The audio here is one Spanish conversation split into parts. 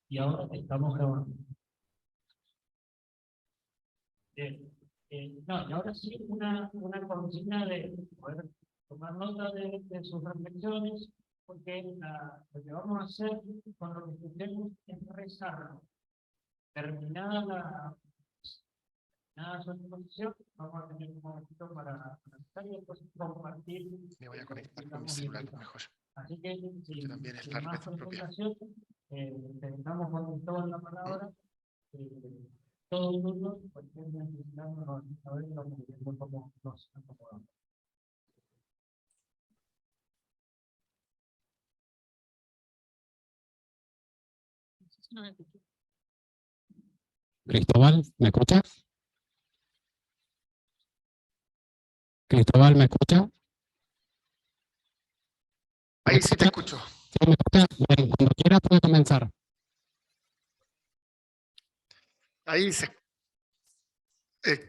Y ahora estamos grabando. No, y ahora sí, una consigna de poder tomar nota de sus reflexiones, porque lo que vamos a hacer con lo que escuchemos es rezar. Terminada su exposición, vamos a tener un momentito para rezar y después compartir. Me voy a conectar con mi celular mejor. Así que, Que también es sin la más red propia. presentación, terminamos con toda la palabra. Todo el mundo, porque necesitamos a ver cómo nos acomodamos. Cristóbal, ¿me escuchas? Cristóbal, ¿me escucha? Ahí sí te escucho. ¿Sí me escucha? Bien, cuando quiera puede comenzar. Ahí se...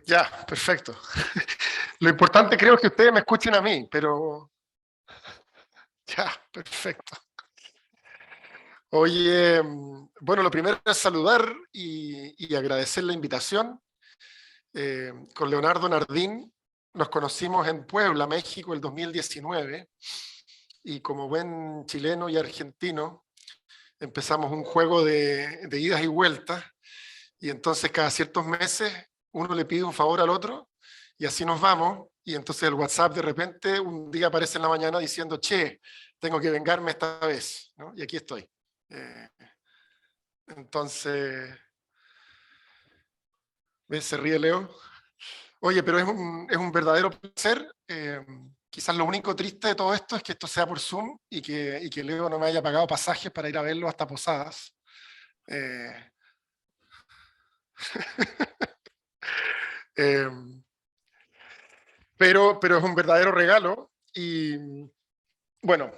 ya, perfecto. Lo importante creo es que ustedes me escuchen a mí, pero... Ya, perfecto. Oye, bueno, lo primero es saludar y agradecer la invitación. Con Leonardo Nardín nos conocimos en Puebla, México, el 2019, y como buen chileno y argentino, empezamos un juego de idas y vueltas, y entonces cada ciertos meses uno le pide un favor al otro, y así nos vamos, y entonces el WhatsApp de repente un día aparece en la mañana diciendo, che, tengo que vengarme esta vez, ¿no? Y aquí estoy. Entonces, ¿ves? Se ríe Leo. Oye, pero es un verdadero placer. Quizás lo único triste de todo esto es que esto sea por Zoom y que Leo no me haya pagado pasajes para ir a verlo hasta Posadas. Eh, eh, pero es un verdadero regalo y bueno,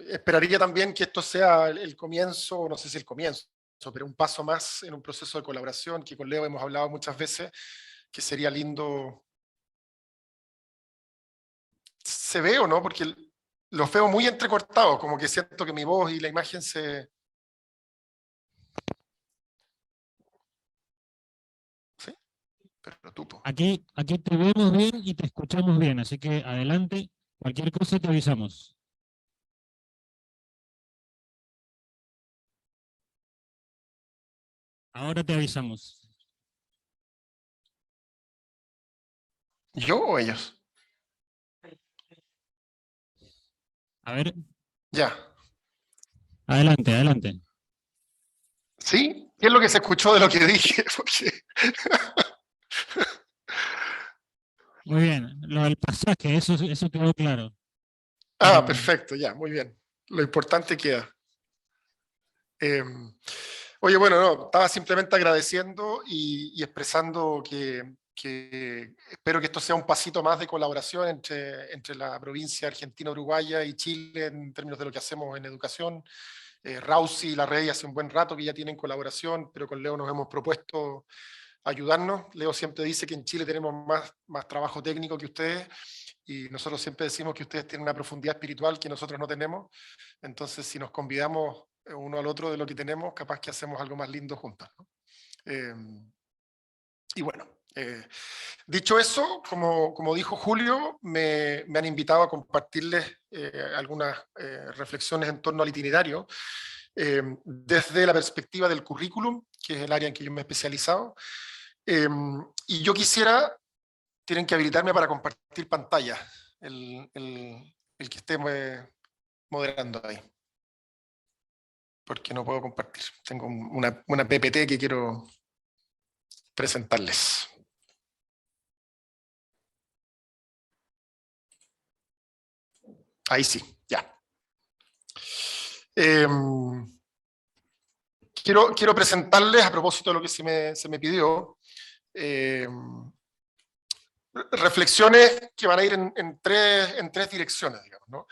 esperaría también que esto sea el comienzo, no sé si el comienzo, pero un paso más en un proceso de colaboración que con Leo hemos hablado muchas veces, que sería lindo. ¿Se ve o no? Porque los veo muy entrecortados, como que siento que mi voz y la imagen se... ¿Sí? Pero tú, po. Aquí te vemos bien y te escuchamos bien, así que adelante, cualquier cosa te avisamos. Ahora te avisamos. ¿Yo o ellos? A ver, Ya. adelante, adelante. ¿Sí? ¿Qué es lo que se escuchó de lo que dije? Porque... Muy bien, lo del pasaje, eso quedó claro. Ah, Pero, perfecto, ya, muy bien. Lo importante queda. Eh, Oye, bueno, no, estaba simplemente agradeciendo y expresando que espero que esto sea un pasito más de colaboración entre la provincia argentina-uruguaya y Chile en términos de lo que hacemos en educación. Rausi y la Rey hace un buen rato que ya tienen colaboración, pero con Leo nos hemos propuesto ayudarnos. Leo siempre dice que en Chile tenemos más trabajo técnico que ustedes y nosotros siempre decimos que ustedes tienen una profundidad espiritual que nosotros no tenemos. Entonces, si nos convidamos uno al otro de lo que tenemos, capaz que hacemos algo más lindo juntos, ¿no? Y bueno, dicho eso, como dijo Julio, me han invitado a compartirles algunas reflexiones en torno al itinerario desde la perspectiva del currículum, que es el área en que yo me he especializado. Y yo quisiera, tienen que habilitarme para compartir pantalla, el que esté moderando ahí, porque no puedo compartir. Tengo una PPT que quiero presentarles. Ahí sí, ya. Quiero presentarles, a propósito de lo que se me pidió, reflexiones que van a ir en tres direcciones, digamos, ¿no?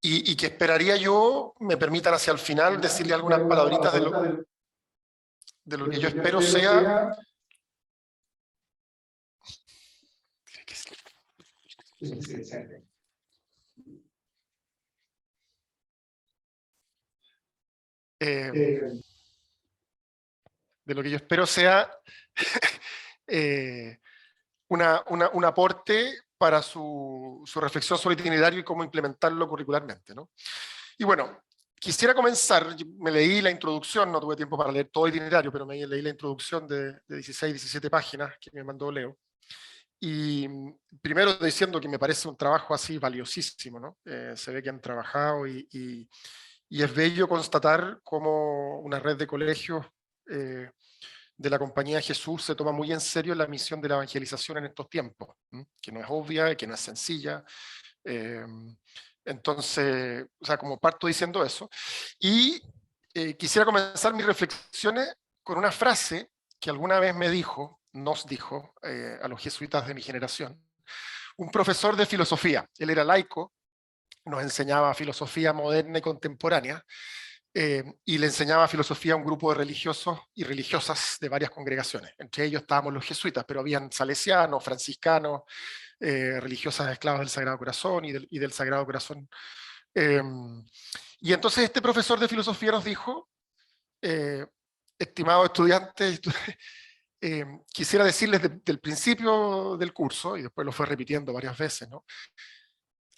Y que esperaría yo, me permitan hacia el final decirle algunas palabritas de lo que yo espero sea... de lo que yo espero sea un aporte para su reflexión sobre el itinerario y cómo implementarlo curricularmente, ¿no? Y bueno, quisiera comenzar, me leí la introducción, no tuve tiempo para leer todo el itinerario, pero me leí la introducción de 16, 17 páginas que me mandó Leo. Y primero diciendo que me parece un trabajo así valiosísimo, ¿no? Se ve que han trabajado y es bello constatar cómo una red de colegios de la Compañía de Jesús se toma muy en serio la misión de la evangelización en estos tiempos, ¿sí? Que no es obvia, que no es sencilla. Entonces, o sea, como parto diciendo eso. Y quisiera comenzar mis reflexiones con una frase que alguna vez nos dijo a los jesuitas de mi generación, un profesor de filosofía. Él era laico, nos enseñaba filosofía moderna y contemporánea, y le enseñaba filosofía a un grupo de religiosos y religiosas de varias congregaciones. Entre ellos estábamos los jesuitas, pero habían salesianos, franciscanos, religiosas esclavas del Sagrado Corazón y del Sagrado Corazón. Y entonces este profesor de filosofía nos dijo, estimados estudiantes, quisiera decirles del principio del curso, y después lo fue repitiendo varias veces, ¿no?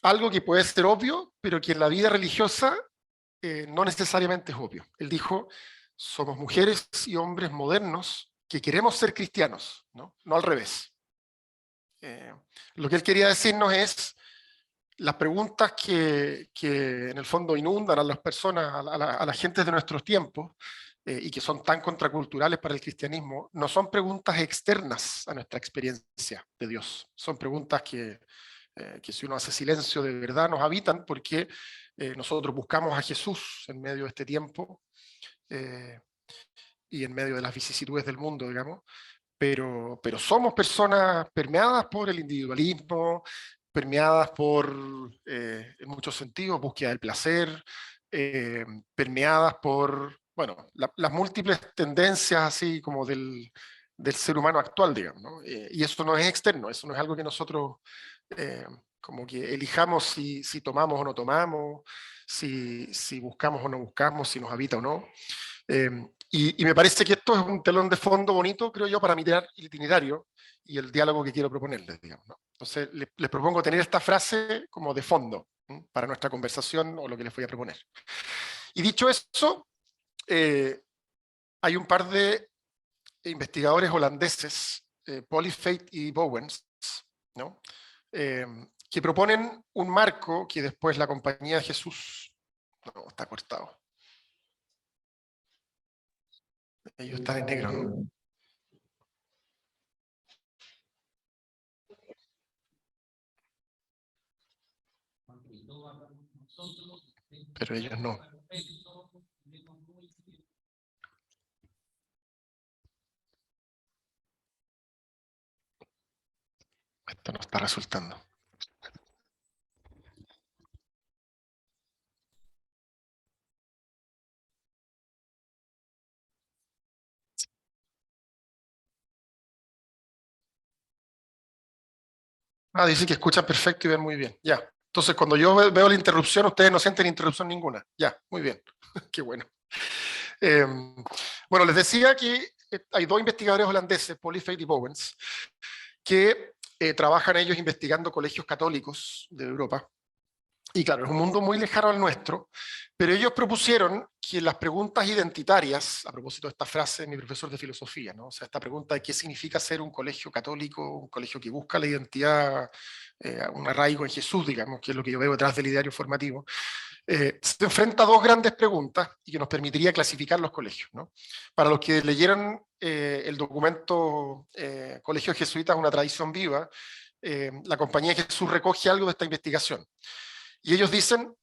Algo que puede ser obvio, pero que en la vida religiosa no necesariamente es obvio. Él dijo, somos mujeres y hombres modernos que queremos ser cristianos, no al revés. Lo que él quería decirnos es, las preguntas que en el fondo inundan a las personas, a la gente de nuestros tiempos, y que son tan contraculturales para el cristianismo, no son preguntas externas a nuestra experiencia de Dios. Son preguntas que si uno hace silencio de verdad nos habitan, porque nosotros buscamos a Jesús en medio de este tiempo y en medio de las vicisitudes del mundo, digamos, pero somos personas permeadas por el individualismo, permeadas por, en muchos sentidos, búsqueda del placer, permeadas por, bueno, las múltiples tendencias así como del ser humano actual, digamos, ¿no? Y eso no es externo, eso no es algo que nosotros como que elijamos si tomamos o no tomamos, si buscamos o no buscamos, si nos habita o no. Y me parece que esto es un telón de fondo bonito, creo yo, para mirar el itinerario y el diálogo que quiero proponerles, digamos, ¿no? Entonces, les propongo tener esta frase como de fondo, ¿sí? Para nuestra conversación o lo que les voy a proponer. Y dicho eso, hay un par de investigadores holandeses, Polyfeit y Bowens, ¿no? Que proponen un marco que después la Compañía de Jesús, no, está cortado. Ellos están en negro, ¿no? Pero ellos no. Esto no está resultando. Ah, dice que escuchan perfecto y ven muy bien. Ya. Entonces, cuando yo veo la interrupción, ustedes no sienten interrupción ninguna. Ya, muy bien. Qué bueno. Bueno, les decía que hay dos investigadores holandeses, Polyfeit y Bowens, que trabajan ellos investigando colegios católicos de Europa. Y claro, es un mundo muy lejano al nuestro, pero ellos propusieron que las preguntas identitarias, a propósito de esta frase de mi profesor de filosofía, ¿no? O sea, esta pregunta de qué significa ser un colegio católico, un colegio que busca la identidad, un arraigo en Jesús, digamos, que es lo que yo veo detrás del ideario formativo, se enfrenta a dos grandes preguntas y que nos permitiría clasificar los colegios, ¿no? Para los que leyeron el documento Colegios Jesuitas, una tradición viva, la Compañía de Jesús recoge algo de esta investigación. Y ellos dicen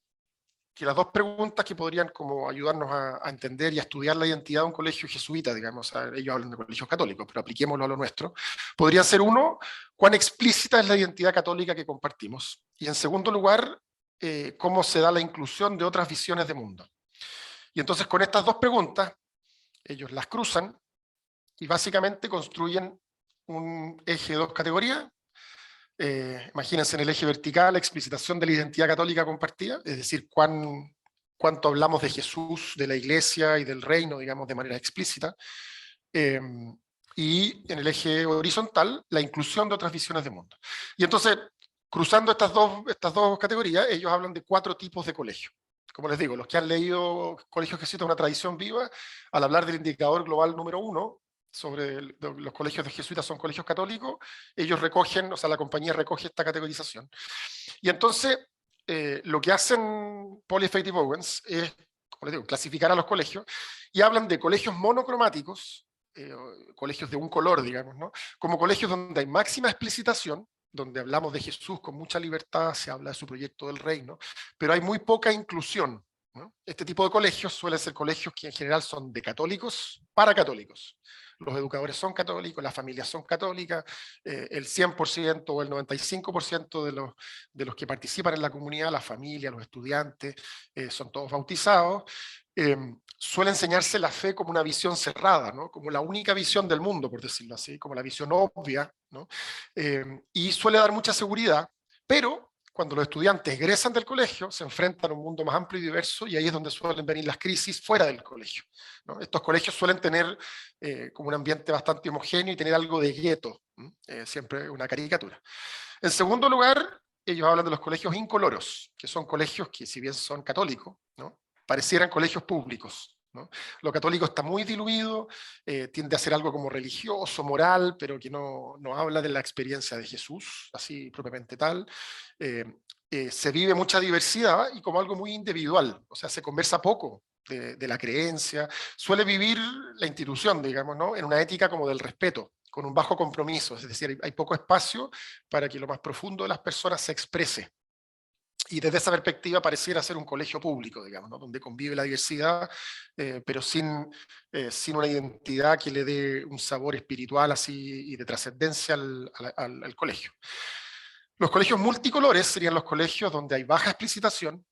que las dos preguntas que podrían como ayudarnos a entender y a estudiar la identidad de un colegio jesuita, digamos, ellos hablan de colegios católicos, pero apliquémoslo a lo nuestro, podrían ser uno, cuán explícita es la identidad católica que compartimos, y en segundo lugar, cómo se da la inclusión de otras visiones de mundo. Y entonces con estas dos preguntas, ellos las cruzan y básicamente construyen un eje de dos categorías. Imagínense en el eje vertical, explicitación de la identidad católica compartida, es decir, cuán cuánto hablamos de Jesús, de la iglesia y del reino, digamos, de manera explícita. Y en el eje horizontal, la inclusión de otras visiones de mundo. Y entonces, cruzando estas dos categorías, ellos hablan de 4 tipos de colegios. Como les digo, los que han leído Colegios Jesuitas, una tradición viva, al hablar del indicador global número 1, sobre los colegios de jesuitas son colegios católicos, ellos recogen, o sea, la compañía recoge esta categorización. Y entonces, lo que hacen Paul, Faith y Bowens es, como les digo, clasificar a los colegios, y hablan de colegios monocromáticos, colegios de un color, digamos, ¿no? Como colegios donde hay máxima explicitación, donde hablamos de Jesús con mucha libertad, se habla de su proyecto del reino, pero hay muy poca inclusión, ¿no? Este tipo de colegios suelen ser colegios que en general son de católicos para católicos. Los educadores son católicos, las familias son católicas, el 100% o el 95% de los que participan en la comunidad, la familia, los estudiantes, son todos bautizados. Suele enseñarse la fe como una visión cerrada, ¿no? Como la única visión del mundo, por decirlo así, como la visión obvia, ¿no? Y suele dar mucha seguridad, pero cuando los estudiantes egresan del colegio, se enfrentan a un mundo más amplio y diverso, y ahí es donde suelen venir las crisis fuera del colegio, ¿no? Estos colegios suelen tener como un ambiente bastante homogéneo y tener algo de gueto, siempre una caricatura. En segundo lugar, ellos hablan de los colegios incoloros, que son colegios que, si bien son católicos, ¿no?, parecieran colegios públicos, ¿no? Lo católico está muy diluido, tiende a ser algo como religioso, moral, pero que no habla de la experiencia de Jesús, así propiamente tal. Se vive mucha diversidad y como algo muy individual, o sea, se conversa poco de la creencia, suele vivir la institución, digamos, ¿no?, en una ética como del respeto, con un bajo compromiso, es decir, hay poco espacio para que lo más profundo de las personas se exprese. Y desde esa perspectiva pareciera ser un colegio público, digamos, ¿no?, donde convive la diversidad, pero sin una identidad que le dé un sabor espiritual así y de trascendencia al colegio. Los colegios multicolores serían los colegios donde hay baja explicitación,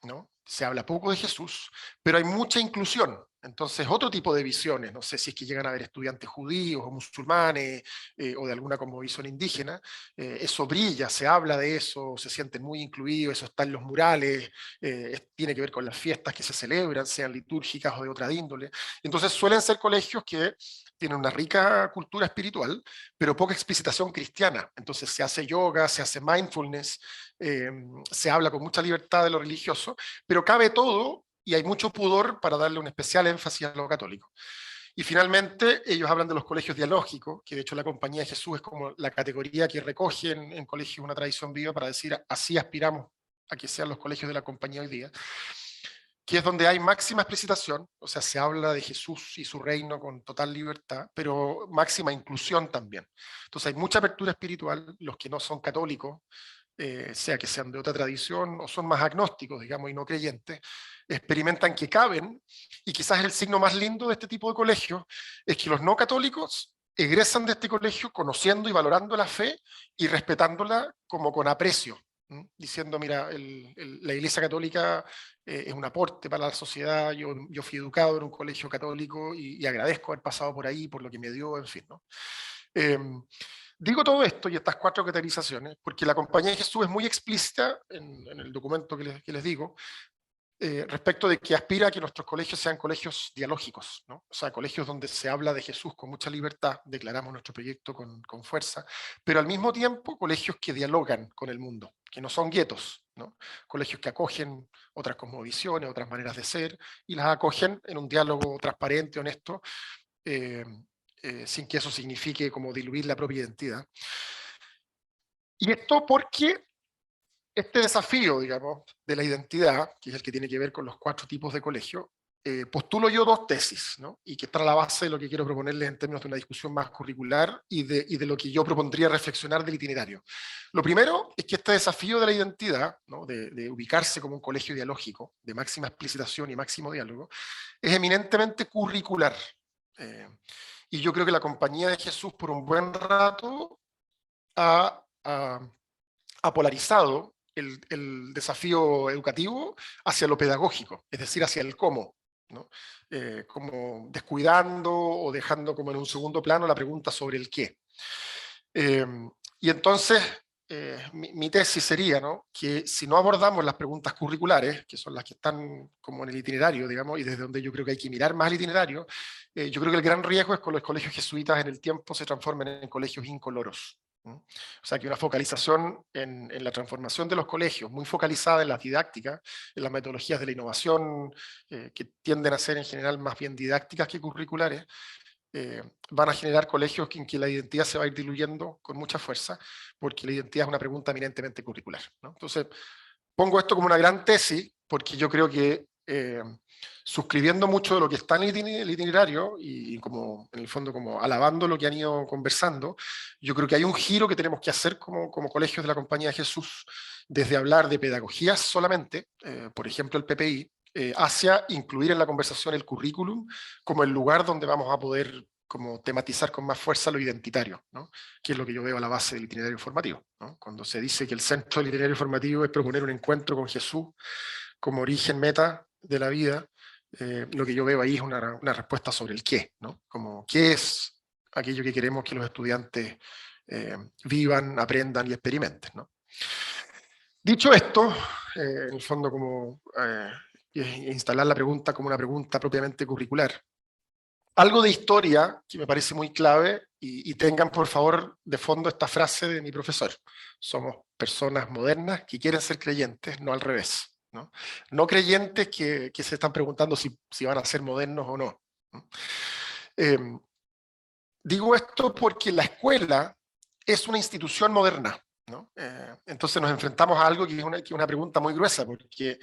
¿no? Se habla poco de Jesús, pero hay mucha inclusión. Entonces, otro tipo de visiones, no sé si es que llegan a haber estudiantes judíos o musulmanes o de alguna cosmovisión indígena, eso brilla, se habla de eso, se sienten muy incluidos, eso está en los murales, tiene que ver con las fiestas que se celebran, sean litúrgicas o de otra índole. Entonces, suelen ser colegios que tienen una rica cultura espiritual, pero poca explicitación cristiana. Entonces, se hace yoga, se hace mindfulness, se habla con mucha libertad de lo religioso, pero cabe todo y hay mucho pudor para darle un especial énfasis a lo católico. Y finalmente, ellos hablan de los colegios dialógicos, que de hecho la Compañía de Jesús es como la categoría que recoge en colegios una tradición viva para decir, así aspiramos a que sean los colegios de la Compañía hoy día, que es donde hay máxima explicitación, o sea, se habla de Jesús y su reino con total libertad, pero máxima inclusión también. Entonces hay mucha apertura espiritual, los que no son católicos, sea que sean de otra tradición o son más agnósticos, digamos, y no creyentes, experimentan que caben, y quizás el signo más lindo de este tipo de colegios es que los no católicos egresan de este colegio conociendo y valorando la fe y respetándola como con aprecio, diciendo, mira, la Iglesia Católica es un aporte para la sociedad, yo fui educado en un colegio católico y agradezco haber pasado por ahí, por lo que me dio, en fin, ¿no? Digo todo esto y estas 4 categorizaciones porque la Compañía de Jesús es muy explícita en el documento que les digo, respecto de que aspira a que nuestros colegios sean colegios dialógicos, ¿no? O sea, colegios donde se habla de Jesús con mucha libertad, declaramos nuestro proyecto con fuerza, pero al mismo tiempo colegios que dialogan con el mundo, que no son guetos, ¿no? Colegios que acogen otras cosmovisiones, otras maneras de ser, y las acogen en un diálogo transparente, honesto, sin que eso signifique como diluir la propia identidad. Y esto porque este desafío, digamos, de la identidad, que es el que tiene que ver con los 4 tipos de colegio, postulo yo 2 tesis, ¿no?, y que está a la base de lo que quiero proponerles en términos de una discusión más curricular y de lo que yo propondría reflexionar del itinerario. Lo primero es que este desafío de la identidad, ¿no?, de ubicarse como un colegio dialógico, de máxima explicitación y máximo diálogo, es eminentemente curricular. Y yo creo que la Compañía de Jesús por un buen rato ha polarizado el desafío educativo hacia lo pedagógico, es decir, hacia el cómo, ¿no? Como descuidando o dejando como en un segundo plano la pregunta sobre el qué. Y entonces mi tesis sería, ¿no?, que si no abordamos las preguntas curriculares, que son las que están como en el itinerario, digamos, y desde donde yo creo que hay que mirar más el itinerario, yo creo que el gran riesgo es que los colegios jesuitas en el tiempo se transformen en colegios incoloros. O sea, que una focalización en la transformación de los colegios, muy focalizada en las didácticas, en las metodologías de la innovación, que tienden a ser en general más bien didácticas que curriculares, van a generar colegios en que la identidad se va a ir diluyendo con mucha fuerza, porque la identidad es una pregunta eminentemente curricular, ¿no? Entonces, pongo esto como una gran tesis, porque yo creo que suscribiendo mucho de lo que está en el itinerario y como en el fondo como alabando lo que han ido conversando, yo creo que hay un giro que tenemos que hacer como colegios de la Compañía de Jesús, desde hablar de pedagogías solamente, por ejemplo el PPI, hacia incluir en la conversación el currículum como el lugar donde vamos a poder como tematizar con más fuerza lo identitario, ¿no?, que es lo que yo veo a la base del itinerario formativo, ¿no? Cuando se dice que el centro del itinerario formativo es proponer un encuentro con Jesús como origen meta de la vida, lo que yo veo ahí es una respuesta sobre el qué, ¿no? Como qué es aquello que queremos que los estudiantes vivan, aprendan y experimenten, ¿no? Dicho esto, en el fondo como instalar la pregunta como una pregunta propiamente curricular. Algo de historia que me parece muy clave, y tengan por favor de fondo esta frase de mi profesor: somos personas modernas que quieren ser creyentes, no al revés, ¿no? No creyentes que se están preguntando si van a ser modernos o no, ¿no? Digo esto porque la escuela es una institución moderna, ¿no? Entonces nos enfrentamos a algo que es una pregunta muy gruesa, porque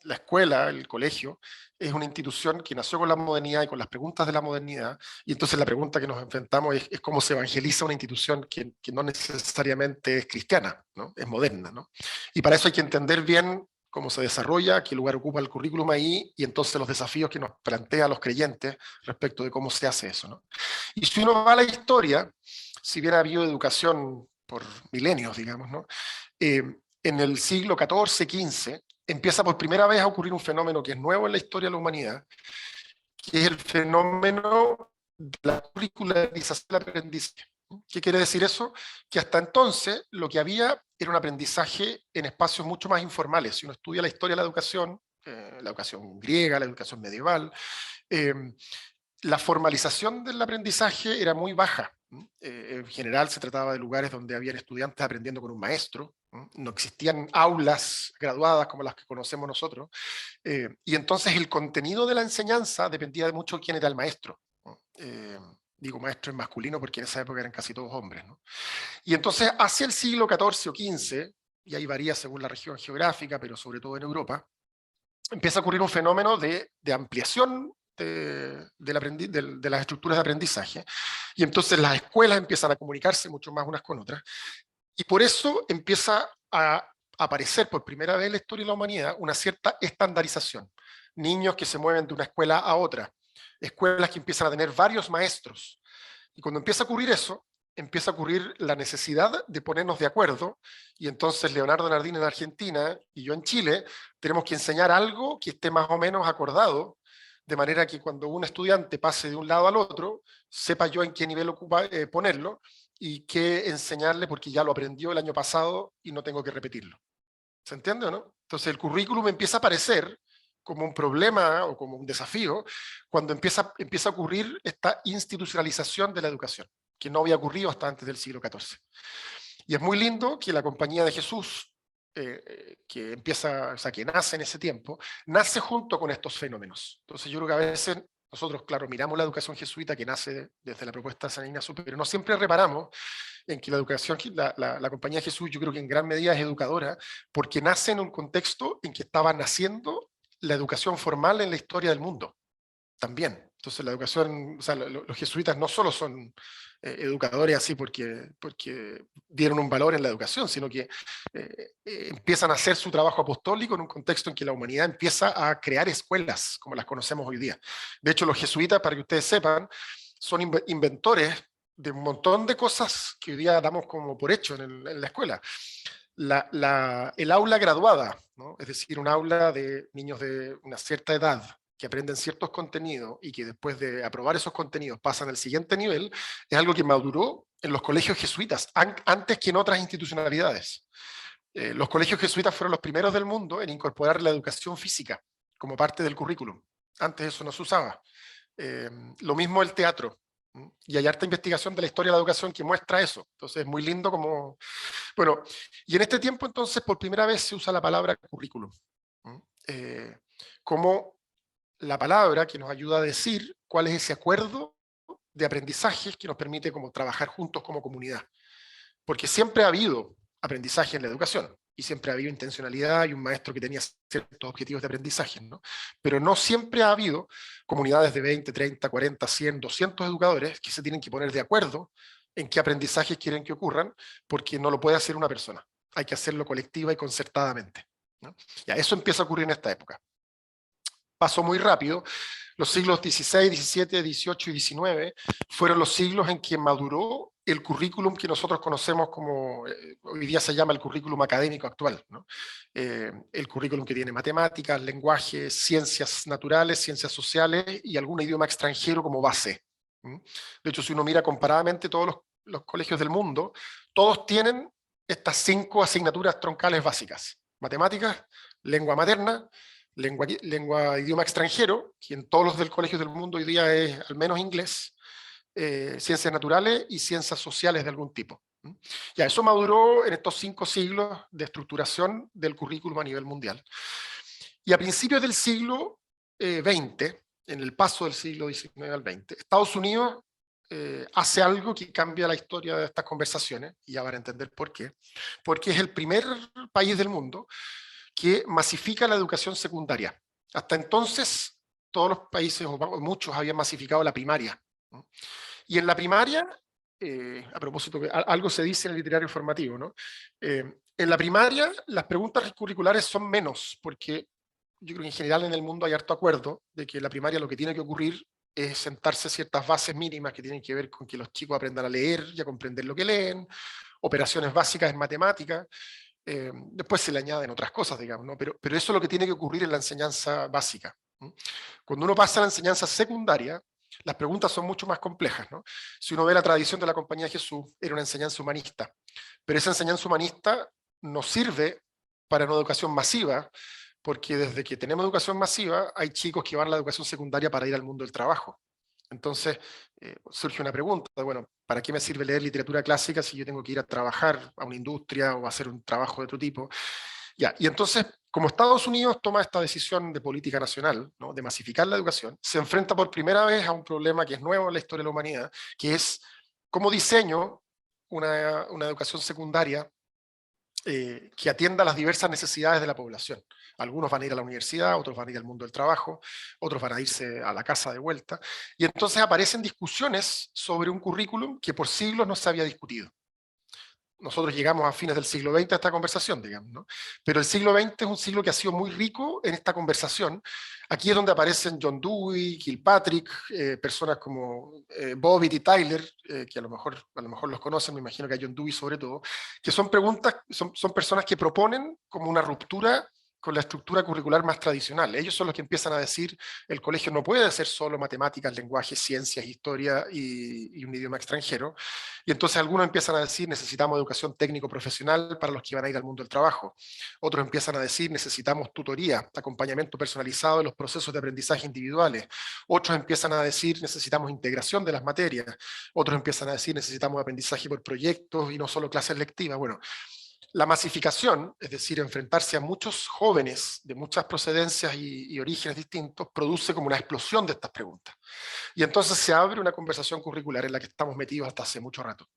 la escuela, el colegio, es una institución que nació con la modernidad y con las preguntas de la modernidad, y entonces la pregunta que nos enfrentamos es cómo se evangeliza una institución que no necesariamente es cristiana, ¿no?, es moderna, ¿no? Y para eso hay que entender bien cómo se desarrolla, qué lugar ocupa el currículum ahí, y entonces los desafíos que nos plantea a los creyentes respecto de cómo se hace eso, ¿no? Y si uno va a la historia, si bien ha habido educación por milenios, digamos, ¿no?, en el siglo XIV, XV, empieza por primera vez a ocurrir un fenómeno que es nuevo en la historia de la humanidad, que es el fenómeno de la curricularización del aprendizaje. ¿Qué quiere decir eso? Que hasta entonces lo que había era un aprendizaje en espacios mucho más informales. Si uno estudia la historia de la educación griega, la educación medieval, la formalización del aprendizaje era muy baja. En general se trataba de lugares donde habían estudiantes aprendiendo con un maestro, no existían aulas graduadas como las que conocemos nosotros, y entonces el contenido de la enseñanza dependía de mucho de quién era el maestro. Digo maestro en masculino porque en esa época eran casi todos hombres, ¿no? Y entonces hacia el siglo XIV o XV, y ahí varía según la región geográfica, pero sobre todo en Europa, empieza a ocurrir un fenómeno de ampliación de las estructuras de aprendizaje, y entonces las escuelas empiezan a comunicarse mucho más unas con otras, y por eso empieza a aparecer por primera vez en la historia de la humanidad una cierta estandarización. Niños que se mueven de una escuela a otra, escuelas que empiezan a tener varios maestros, y cuando empieza a ocurrir eso, empieza a ocurrir la necesidad de ponernos de acuerdo, y entonces Leonardo Nardini en Argentina y yo en Chile tenemos que enseñar algo que esté más o menos acordado, de manera que cuando un estudiante pase de un lado al otro, sepa yo en qué nivel ocupa ponerlo y qué enseñarle, porque ya lo aprendió el año pasado y no tengo que repetirlo. ¿Se entiende o no? Entonces el currículum empieza a aparecer como un problema o como un desafío cuando empieza a ocurrir esta institucionalización de la educación, que no había ocurrido hasta antes del siglo XIV. Y es muy lindo que la Compañía de Jesús, que que nace en ese tiempo, nace junto con estos fenómenos. Entonces yo creo que a veces nosotros, claro, miramos la educación jesuita que nace desde la propuesta de San Ignacio, pero no siempre reparamos en que la educación, la Compañía de Jesús, yo creo que en gran medida es educadora, porque nace en un contexto en que estaba naciendo la educación formal en la historia del mundo, también. Entonces la educación, o sea, los jesuitas no solo son educadores así porque dieron un valor en la educación, sino que empiezan a hacer su trabajo apostólico en un contexto en que la humanidad empieza a crear escuelas como las conocemos hoy día. De hecho, los jesuitas, para que ustedes sepan, son inventores de un montón de cosas que hoy día damos como por hecho en la escuela. El aula graduada, ¿no?, es decir, un aula de niños de una cierta edad, que aprenden ciertos contenidos y que después de aprobar esos contenidos pasan al siguiente nivel, es algo que maduró en los colegios jesuitas, antes que en otras institucionalidades. Los colegios jesuitas fueron los primeros del mundo en incorporar la educación física como parte del currículum. Antes eso no se usaba. Lo mismo el teatro. Y hay harta investigación de la historia de la educación que muestra eso. Entonces es muy lindo como... Bueno, y en este tiempo entonces por primera vez se usa la palabra currículum. Como la palabra que nos ayuda a decir cuál es ese acuerdo de aprendizajes que nos permite como trabajar juntos como comunidad. Porque siempre ha habido aprendizaje en la educación, y siempre ha habido intencionalidad y un maestro que tenía ciertos objetivos de aprendizaje, ¿no? Pero no siempre ha habido comunidades de 20, 30, 40, 100, 200 educadores que se tienen que poner de acuerdo en qué aprendizajes quieren que ocurran, porque no lo puede hacer una persona. Hay que hacerlo colectiva y concertadamente, ¿no? Ya, eso empieza a ocurrir en esta época. Pasó muy rápido. Los siglos XVI, XVII, XVIII y XIX fueron los siglos en que maduró el currículum que nosotros conocemos como, hoy día se llama el currículum académico actual, ¿no? El currículum que tiene matemáticas, lenguaje, ciencias naturales, ciencias sociales y algún idioma extranjero como base. De hecho, si uno mira comparadamente todos los colegios del mundo, todos tienen estas 5 asignaturas troncales básicas: matemáticas, lengua materna, idioma extranjero, que en todos los del colegio del mundo hoy día es al menos inglés, ciencias naturales y ciencias sociales de algún tipo. Ya, eso maduró en estos 5 siglos de estructuración del currículum a nivel mundial. Y a principios del siglo XX, en el paso del siglo XIX al XX, Estados Unidos hace algo que cambia la historia de estas conversaciones, y ya van a entender por qué, porque es el primer país del mundo que masifica la educación secundaria. Hasta entonces, todos los países, o muchos, habían masificado la primaria, ¿no? Y en la primaria, a propósito, que algo se dice en el literario formativo, ¿no? En la primaria, las preguntas curriculares son menos, porque yo creo que en general en el mundo hay harto acuerdo de que en la primaria lo que tiene que ocurrir es sentarse ciertas bases mínimas que tienen que ver con que los chicos aprendan a leer y a comprender lo que leen, operaciones básicas en matemáticas. Después se le añaden otras cosas, digamos, ¿no? Pero eso es lo que tiene que ocurrir en la enseñanza básica. Cuando uno pasa a la enseñanza secundaria, las preguntas son mucho más complejas, ¿no? Si uno ve la tradición de la Compañía de Jesús, era una enseñanza humanista, pero esa enseñanza humanista nos sirve para una educación masiva, porque desde que tenemos educación masiva, hay chicos que van a la educación secundaria para ir al mundo del trabajo. Entonces, surge una pregunta, bueno, ¿para qué me sirve leer literatura clásica si yo tengo que ir a trabajar a una industria o a hacer un trabajo de otro tipo? Ya, y entonces, como Estados Unidos toma esta decisión de política nacional, ¿no?, de masificar la educación, se enfrenta por primera vez a un problema que es nuevo en la historia de la humanidad, que es cómo diseño una educación secundaria que atienda las diversas necesidades de la población. Algunos van a ir a la universidad, otros van a ir al mundo del trabajo, otros van a irse a la casa de vuelta. Y entonces aparecen discusiones sobre un currículum que por siglos no se había discutido. Nosotros llegamos a fines del siglo XX a esta conversación, digamos, ¿no? Pero el siglo XX es un siglo que ha sido muy rico en esta conversación. Aquí es donde aparecen John Dewey, Kilpatrick, personas como Bobbitt y Tyler, que a lo mejor los conocen, me imagino que a John Dewey sobre todo, que son personas que proponen como una ruptura con la estructura curricular más tradicional. Ellos son los que empiezan a decir, el colegio no puede ser solo matemáticas, lenguaje, ciencias, historia y un idioma extranjero. Y entonces algunos empiezan a decir, necesitamos educación técnico-profesional para los que van a ir al mundo del trabajo. Otros empiezan a decir, necesitamos tutoría, acompañamiento personalizado de los procesos de aprendizaje individuales. Otros empiezan a decir, necesitamos integración de las materias. Otros empiezan a decir, necesitamos aprendizaje por proyectos y no solo clases lectivas. Bueno, la masificación, es decir, enfrentarse a muchos jóvenes de muchas procedencias y orígenes distintos, produce como una explosión de estas preguntas. Y entonces se abre una conversación curricular en la que estamos metidos hasta hace mucho rato.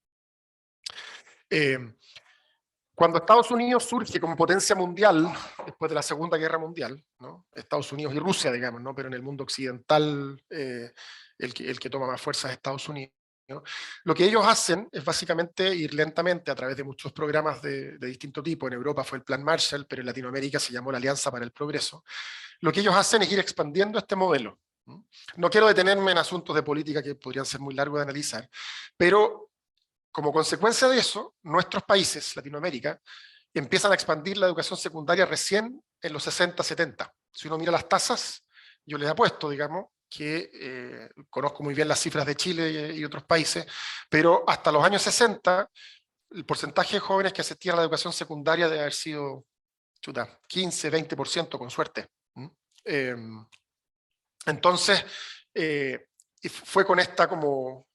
Cuando Estados Unidos surge como potencia mundial, después de la Segunda Guerra Mundial, ¿no?, Estados Unidos y Rusia, digamos, ¿no?, pero en el mundo occidental el que toma más fuerza es Estados Unidos, ¿no? Lo que ellos hacen es básicamente ir lentamente a través de muchos programas de distinto tipo. En Europa fue el Plan Marshall, pero en Latinoamérica se llamó la Alianza para el Progreso. Lo que ellos hacen es ir expandiendo este modelo. No quiero detenerme en asuntos de política que podrían ser muy largos de analizar, pero como consecuencia de eso, nuestros países, Latinoamérica, empiezan a expandir la educación secundaria recién en los 60, 70. Si uno mira las tasas, yo les apuesto, digamos, que conozco muy bien las cifras de Chile y otros países, pero hasta los años 60, el porcentaje de jóvenes que asistían a la educación secundaria debe haber sido 15, 20% con suerte. Entonces, fue con esta como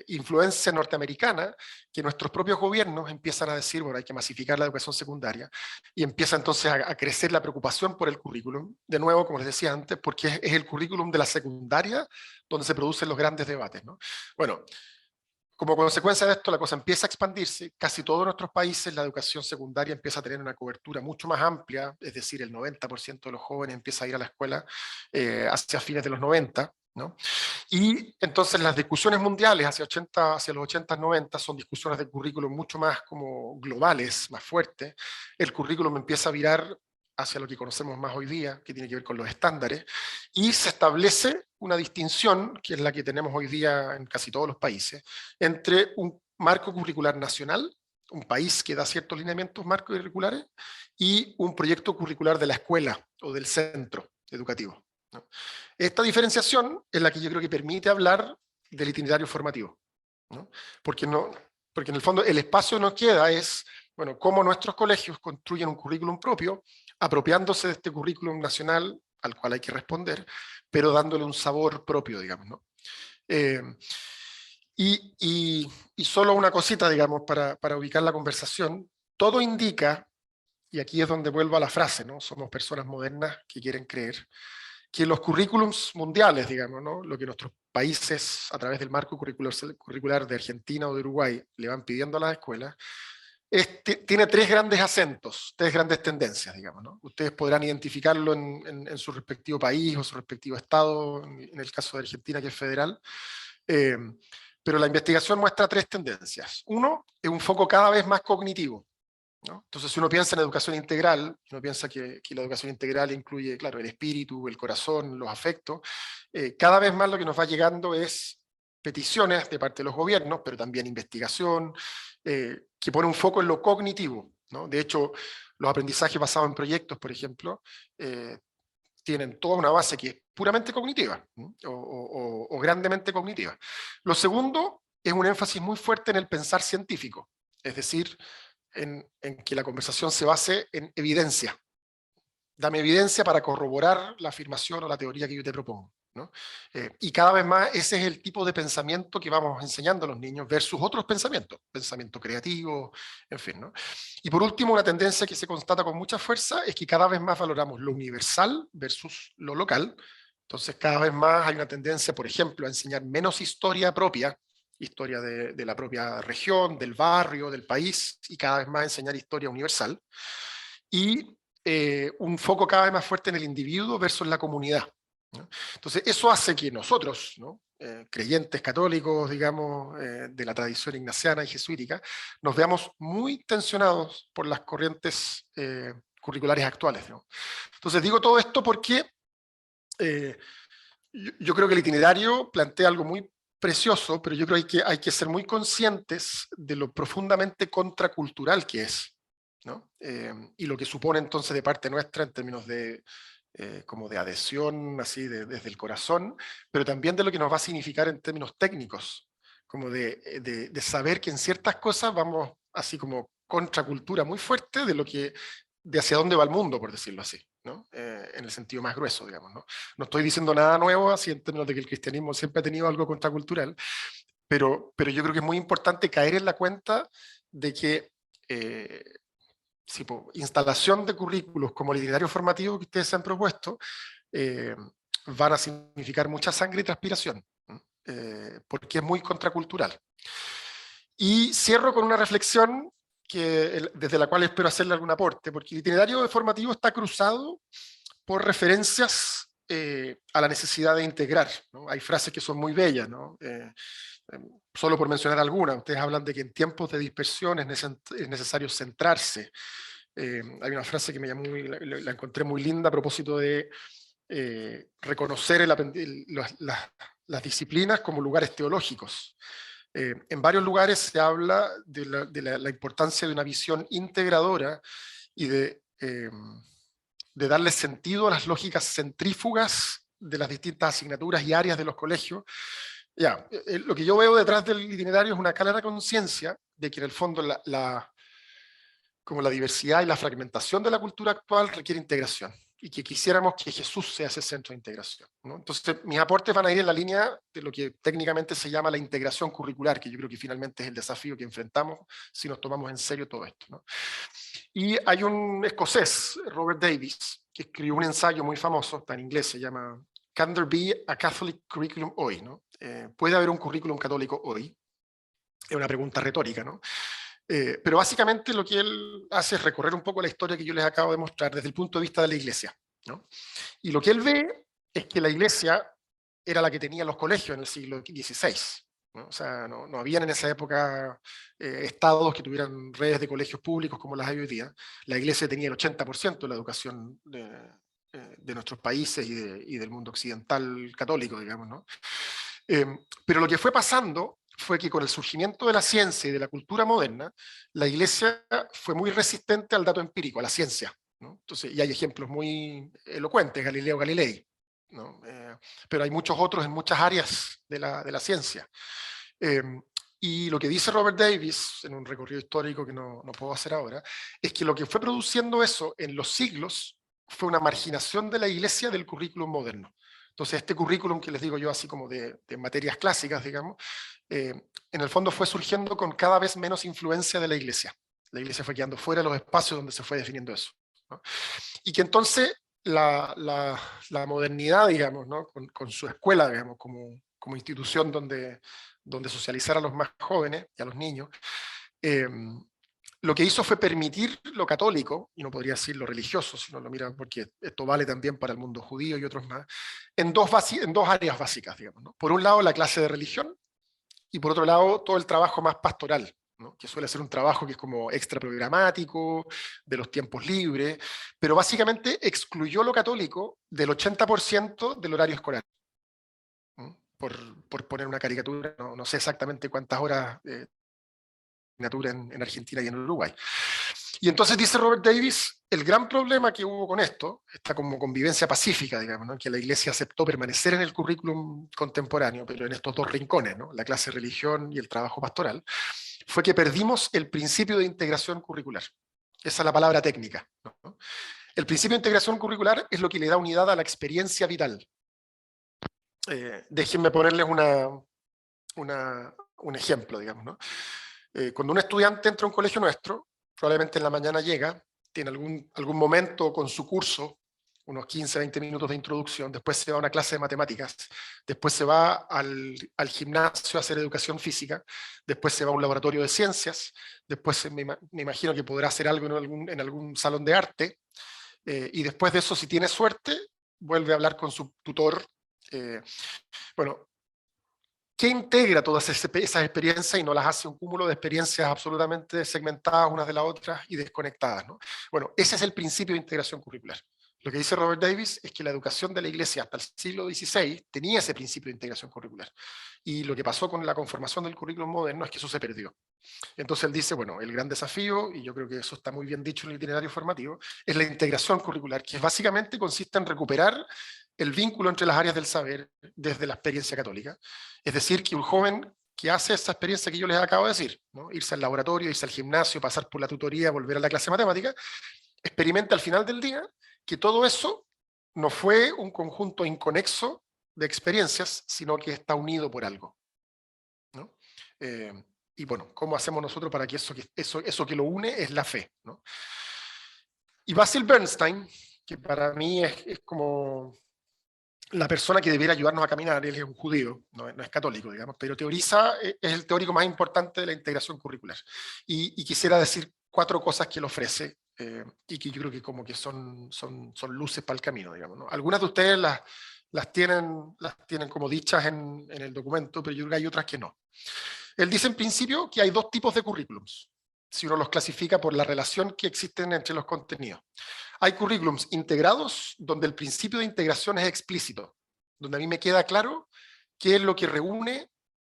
influencia norteamericana que nuestros propios gobiernos empiezan a decir, bueno, hay que masificar la educación secundaria, y empieza entonces a crecer la preocupación por el currículum, de nuevo, como les decía antes, porque es el currículum de la secundaria donde se producen los grandes debates, ¿no? Bueno, como consecuencia de esto, la cosa empieza a expandirse. Casi todos nuestros países la educación secundaria empieza a tener una cobertura mucho más amplia, es decir, el 90% de los jóvenes empieza a ir a la escuela hacia fines de los 90, ¿no? Y entonces las discusiones mundiales hacia los 80, 90 son discusiones de currículum mucho más como globales, más fuertes. El currículum empieza a virar hacia lo que conocemos más hoy día, que tiene que ver con los estándares, y se establece una distinción, que es la que tenemos hoy día en casi todos los países, entre un marco curricular nacional, un país que da ciertos lineamientos marcos curriculares, y un proyecto curricular de la escuela o del centro educativo, ¿no? Esta diferenciación es la que yo creo que permite hablar del itinerario formativo, ¿no? Porque en el fondo el espacio nos queda es, bueno, cómo nuestros colegios construyen un currículum propio, apropiándose de este currículum nacional al cual hay que responder, pero dándole un sabor propio, digamos, ¿no? Y solo una cosita, digamos, para ubicar la conversación, todo indica, y aquí es donde vuelvo a la frase, ¿no? Somos personas modernas que quieren creer, que los currículums mundiales, digamos, ¿no? Lo que nuestros países, a través del marco curricular de Argentina o de Uruguay, le van pidiendo a las escuelas, tiene tres grandes acentos, tres grandes tendencias, digamos, ¿no? Ustedes podrán identificarlo en su respectivo país o su respectivo estado, en el caso de Argentina, que es federal, pero la investigación muestra tres tendencias. Uno, es un foco cada vez más cognitivo, ¿no? Entonces, si uno piensa en educación integral, uno piensa que la educación integral incluye, claro, el espíritu, el corazón, los afectos, cada vez más lo que nos va llegando es peticiones de parte de los gobiernos, pero también investigación, que pone un foco en lo cognitivo, ¿no? De hecho, los aprendizajes basados en proyectos, por ejemplo, tienen toda una base que es puramente cognitiva, ¿no? o grandemente cognitiva. Lo segundo es un énfasis muy fuerte en el pensar científico, es decir, en que la conversación se base en evidencia. Dame evidencia para corroborar la afirmación o la teoría que yo te propongo, ¿no? Y cada vez más ese es el tipo de pensamiento que vamos enseñando a los niños versus otros pensamientos, pensamiento creativo, en fin, ¿no? Y por último, una tendencia que se constata con mucha fuerza es que cada vez más valoramos lo universal versus lo local. Entonces cada vez más hay una tendencia, por ejemplo, a enseñar menos historia propia, historia de la propia región, del barrio, del país, y cada vez más enseñar historia universal. Y un foco cada vez más fuerte en el individuo versus la comunidad, ¿no? Entonces eso hace que nosotros, ¿no? Creyentes católicos, digamos, de la tradición ignaciana y jesuítica, nos veamos muy tensionados por las corrientes curriculares actuales, ¿no? Entonces digo todo esto porque yo creo que el itinerario plantea algo muy precioso, pero yo creo que hay que ser muy conscientes de lo profundamente contracultural que es, ¿no? Y lo que supone entonces de parte nuestra en términos de como de adhesión, así desde el corazón, pero también de lo que nos va a significar en términos técnicos, como de saber que en ciertas cosas vamos así como contracultura muy fuerte de hacia dónde va el mundo, por decirlo así, ¿no? En el sentido más grueso, digamos, ¿no? No estoy diciendo nada nuevo, así en términos de que el cristianismo siempre ha tenido algo contracultural, pero yo creo que es muy importante caer en la cuenta de que instalación de currículos como el itinerario formativo que ustedes se han propuesto van a significar mucha sangre y transpiración, porque es muy contracultural. Y cierro con una reflexión desde la cual espero hacerle algún aporte, porque el itinerario formativo está cruzado por referencias a la necesidad de integrar, ¿no? Hay frases que son muy bellas, ¿no? Solo por mencionar algunas, ustedes hablan de que en tiempos de dispersión es necesario centrarse. Hay una frase que la encontré muy linda a propósito de reconocer las disciplinas como lugares teológicos. En varios lugares se habla de la importancia de una visión integradora y de darle sentido a las lógicas centrífugas de las distintas asignaturas y áreas de los colegios. Ya, lo que yo veo detrás del itinerario es una clara conciencia de que en el fondo como la diversidad y la fragmentación de la cultura actual requiere integración, y que quisiéramos que Jesús sea ese centro de integración, ¿no? Entonces, mis aportes van a ir en la línea de lo que técnicamente se llama la integración curricular, que yo creo que finalmente es el desafío que enfrentamos si nos tomamos en serio todo esto, ¿no? Y hay un escocés, Robert Davies, que escribió un ensayo muy famoso, está en inglés, se llama Can there be a Catholic curriculum hoy? ¿No? ¿Puede haber un currículum católico hoy? Es una pregunta retórica, ¿no? Pero básicamente lo que él hace es recorrer un poco la historia que yo les acabo de mostrar desde el punto de vista de la Iglesia, ¿no? Y lo que él ve es que la Iglesia era la que tenía los colegios en el siglo XVI, ¿no? O sea, no habían en esa época estados que tuvieran redes de colegios públicos como las hay hoy día. La Iglesia tenía el 80% de la educación de nuestros países y del mundo occidental católico, digamos, ¿no? Pero lo que fue pasando fue que con el surgimiento de la ciencia y de la cultura moderna, la Iglesia fue muy resistente al dato empírico, a la ciencia, ¿no? Entonces, y hay ejemplos muy elocuentes, Galileo Galilei, ¿no? Pero hay muchos otros en muchas áreas de la ciencia. Y lo que dice Robert Davies, en un recorrido histórico que no puedo hacer ahora, es que lo que fue produciendo eso en los siglos fue una marginación de la Iglesia del currículum moderno. Entonces, este currículum que les digo yo, así como de materias clásicas, digamos, en el fondo fue surgiendo con cada vez menos influencia de la Iglesia. La Iglesia fue quedando fuera de los espacios donde se fue definiendo eso, ¿no? Y que entonces la modernidad, digamos, ¿no? con su escuela, digamos, como institución donde socializar a los más jóvenes y a los niños, lo que hizo fue permitir lo católico, y no podría decir lo religioso, si no lo miran, porque esto vale también para el mundo judío y otros más, en dos áreas básicas, digamos, ¿no? Por un lado, la clase de religión, y por otro lado, todo el trabajo más pastoral, ¿no? Que suele ser un trabajo que es como extra programático, de los tiempos libres, pero básicamente excluyó lo católico del 80% del horario escolar. ¿No? Por poner una caricatura, no sé exactamente cuántas horas en Argentina y en Uruguay. Y entonces dice Robert Davies, el gran problema que hubo con esto, esta como convivencia pacífica, digamos, ¿no? Que la Iglesia aceptó permanecer en el currículum contemporáneo, pero en estos dos rincones, ¿no? La clase de religión y el trabajo pastoral, fue que perdimos el principio de integración curricular. Esa es la palabra técnica, ¿no? El principio de integración curricular es lo que le da unidad a la experiencia vital. Déjenme ponerles un ejemplo, digamos, ¿no? Cuando un estudiante entra a un colegio nuestro, probablemente en la mañana llega, tiene algún momento con su curso, unos 15, 20 minutos de introducción, después se va a una clase de matemáticas, después se va al gimnasio a hacer educación física, después se va a un laboratorio de ciencias, después me imagino que podrá hacer algo en algún salón de arte, y después de eso, si tiene suerte, vuelve a hablar con su tutor. Bueno, ¿qué integra todas esas experiencias y no las hace un cúmulo de experiencias absolutamente segmentadas unas de las otras y desconectadas, ¿no? Bueno, ese es el principio de integración curricular. Lo que dice Robert Davies es que la educación de la Iglesia hasta el siglo XVI tenía ese principio de integración curricular. Y lo que pasó con la conformación del currículum moderno es que eso se perdió. Entonces él dice, bueno, el gran desafío, y yo creo que eso está muy bien dicho en el itinerario formativo, es la integración curricular, que básicamente consiste en recuperar el vínculo entre las áreas del saber desde la experiencia católica. Es decir, que un joven que hace esa experiencia que yo les acabo de decir, ¿no? Irse al laboratorio, irse al gimnasio, pasar por la tutoría, volver a la clase de matemática, experimenta al final del día que todo eso no fue un conjunto inconexo de experiencias, sino que está unido por algo, ¿no? Y bueno, ¿cómo hacemos nosotros para que eso que lo une es la fe, ¿no? Y Basil Bernstein, que para mí es como la persona que debiera ayudarnos a caminar, él es un judío, no es católico, digamos, pero teoriza, es el teórico más importante de la integración curricular. Y quisiera decir 4 cosas que él ofrece, y que yo creo que como que son luces para el camino, digamos, ¿no? Algunas de ustedes las tienen como dichas en el documento, pero yo creo que hay otras que no. Él dice en principio que hay 2 tipos de currículums, si uno los clasifica por la relación que existen entre los contenidos. Hay currículums integrados, donde el principio de integración es explícito, donde a mí me queda claro qué es lo que reúne